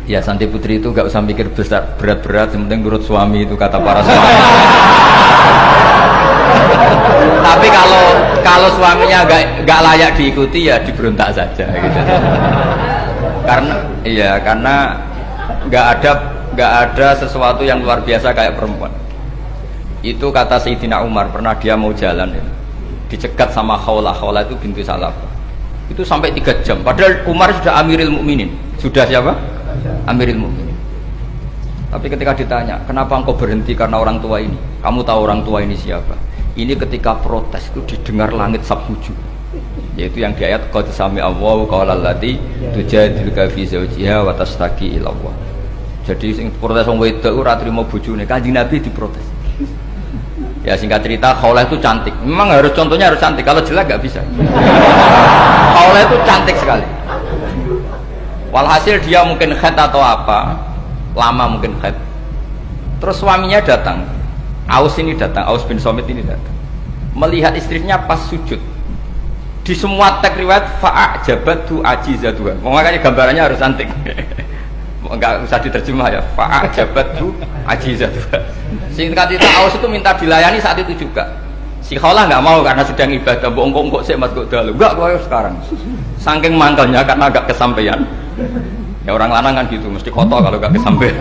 Ya Santi Putri itu gak usah mikir besar berat-berat, yang penting nurut suami, itu kata para suami. Tapi kalau suaminya gak layak diikuti ya diberontak saja gitu. Karena gak ada sesuatu yang luar biasa kayak perempuan. Itu kata Sayyidina Umar, pernah dia mau jalan ya, dicegat sama Khawlah itu bintu Salaf. Itu sampai 3 jam. Padahal Umar sudah Amiril Mukminin. Sudah siapa? Amiril Mukminin. Tapi ketika ditanya, kenapa engkau berhenti karena orang tua ini? Kamu tahu orang tua ini siapa? Ini ketika protes itu didengar langit sabhuju. Yaitu yang di ayat qad sami Allahu qala allati tujadiluka fi zawjiha wa tashtaki ila Allah. Jadi sing protes wong wedok ora trimo bojone, Kanjeng Nabi diprotes. Ya singkat cerita, Khawlah itu cantik. Memang contohnya harus cantik. Kalau jelek nggak bisa. Khawlah itu cantik sekali. Walhasil dia mungkin khed atau apa, lama mungkin khed. Terus suaminya datang. Aus bin Somit ini datang. Melihat istrinya pas sujud. Di semua teks riwayat fa'ajabatu ajizatuha. Makanya gambarannya harus cantik. Enggak usah diterjemah ya, fa'ajabatu ajizatuha. Singkat cerita, Aus itu minta dilayani saat itu juga. Si Khawlah nggak mau karena sedang ibadah. Bongkok sih mas dalu. Enggak, gue sekarang. Saking mangkelnya karena agak kesampaian. Ya orang lanang kan gitu, mesti kotor kalau nggak kesampaian.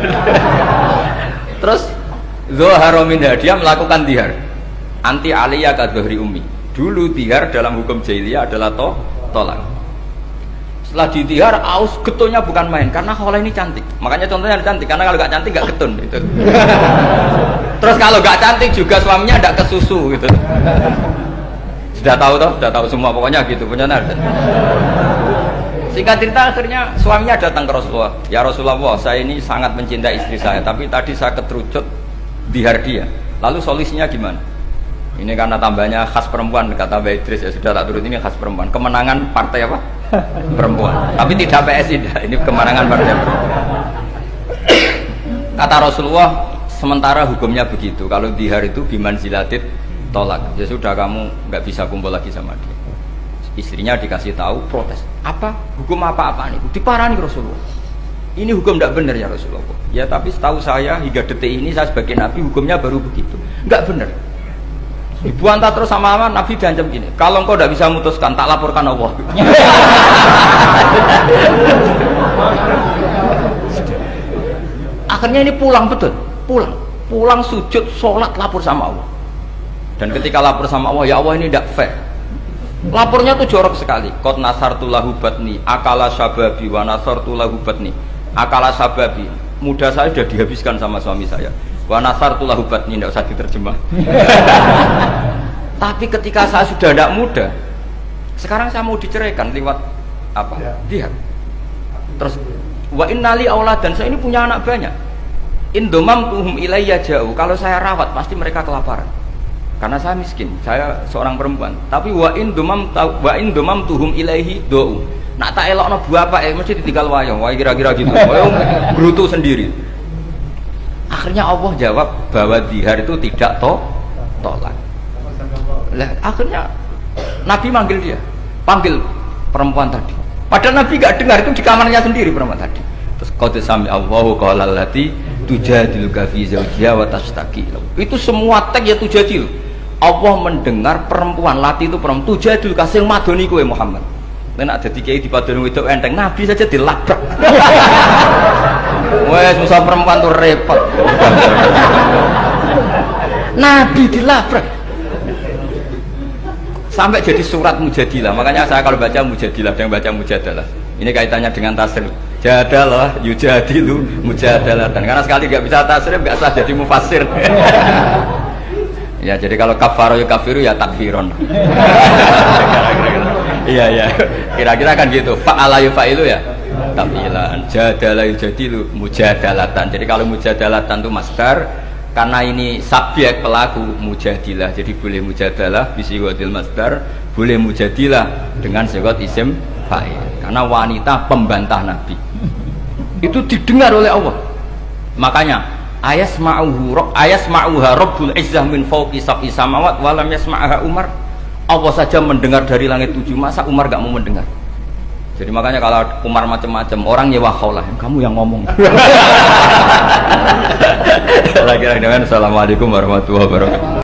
Terus Zuhara minha, dia melakukan dihar. Anti aliyah ka dhuhri ummi. Dulu dihar dalam hukum jahiliyah adalah tolak. Setelah ditihar, Aus getulnya bukan main karena Khawlah ini cantik. Makanya contohnya cantik, karena kalau gak cantik gak getun gitu. Terus kalau gak cantik juga suaminya tidak kesusu gitu. Sudah tahu semua pokoknya gitu punya nardan. Singkat cerita akhirnya suaminya datang ke Rasulullah. Ya Rasulullah, saya ini sangat mencintai istri saya, tapi tadi saya keterucut dihar dia. Lalu solusinya gimana? Ini karena tambahnya khas perempuan, kata Mbak Idris, ya sudah tak turut, ini khas perempuan. Kemenangan partai apa? Perempuan. Tapi tidak PSI, ini kemenangan partai perempuan. Kata Rasulullah, sementara hukumnya begitu. Kalau dihar itu biman zilatit tolak. Ya sudah, kamu nggak bisa kumpul lagi sama dia. Istrinya dikasih tahu, protes. Apa? Hukum apa-apaan itu? Diparani Rasulullah. Ini hukum tidak benar ya Rasulullah. Ya tapi setahu saya hingga detik ini saya sebagai Nabi hukumnya baru begitu. Nggak benar. Dibantah terus sama Nabi diancam gini, kalau engkau tidak bisa memutuskan, tak laporkan Allah. Akhirnya ini pulang pulang sujud, sholat, lapor sama Allah. Dan ketika lapor sama Allah, ya Allah ini tidak fair. Lapornya tuh jorok sekali. Qad nasartu lahu batni, akala syababi wa nasartu lahu batni. Akala syababi, muda saya sudah dihabiskan sama suami saya. Wa nasartu lahu batni, tidak usah diterjemah. Tapi ketika saya sudah tidak muda, sekarang saya mau diceraikan lewat apa? Dia. Terus wa innali auladan, saya ini punya anak banyak. Indomam tuhum ilayya jauh. Kalau saya rawat pasti mereka kelaparan. Karena saya miskin, saya seorang perempuan. Tapi wa indomam tuhum ilaihi do'u. Nak tak elokno bapak mesti ditinggal wayang. Wah kira-kira gitu. Wayang gerutu sendiri. Akhirnya Allah jawab bahwa dihar itu tidak tolak. Lah akhirnya Nabi manggil dia, panggil perempuan tadi. Padahal Nabi gak dengar, itu di kamarnya sendiri perempuan tadi. Terus qad sami Allahu qala allati tujadiluka fi zawjiha wa tashtaki. Itu semua teks ya tujadil. Allah mendengar perempuan, lati itu perempuan, tujadil kasil madoni kowe Muhammad. Nek dadi kiai dipadoni wedok enteng, Nabi saja dilabrak. Wes musuh perempuan tuh repot. Nabi dilabrak. Sampai jadi surat Mujadilah. Makanya saya kalau baca Mujadilah dan baca Mujadalah, ini kaitannya dengan tasrif. Jadalah yujadilu mujadalah. Dan karena sekali nggak bisa tasrif, nggak sah jadi mufassir. Ya jadi kalau kafaro ya kafiru ya takfiron. Iya kira-kira kan gitu. Fa'ala yufa'ilu ya tafilan. Jadalah yujadilu mujadalatan. Jadi kalau mujadalatan itu masdar, karena ini subjek pelaku mujadilah, jadi boleh mujadalah bisigotil masdar, boleh mujadilah dengan sigot isim fa'il. Karena wanita pembantah Nabi itu didengar oleh Allah. Makanya ayasma'uha Rabbul Izzah min fawqi sab'i samawat walam yasma'aha Umar. Allah saja mendengar dari langit 7, masa Umar gak mau mendengar? Jadi makanya kalau Umar macam-macam orang nyewa khaulah, kamu yang ngomong. Lagi-lagi dengan assalamualaikum warahmatullahi wabarakatuh.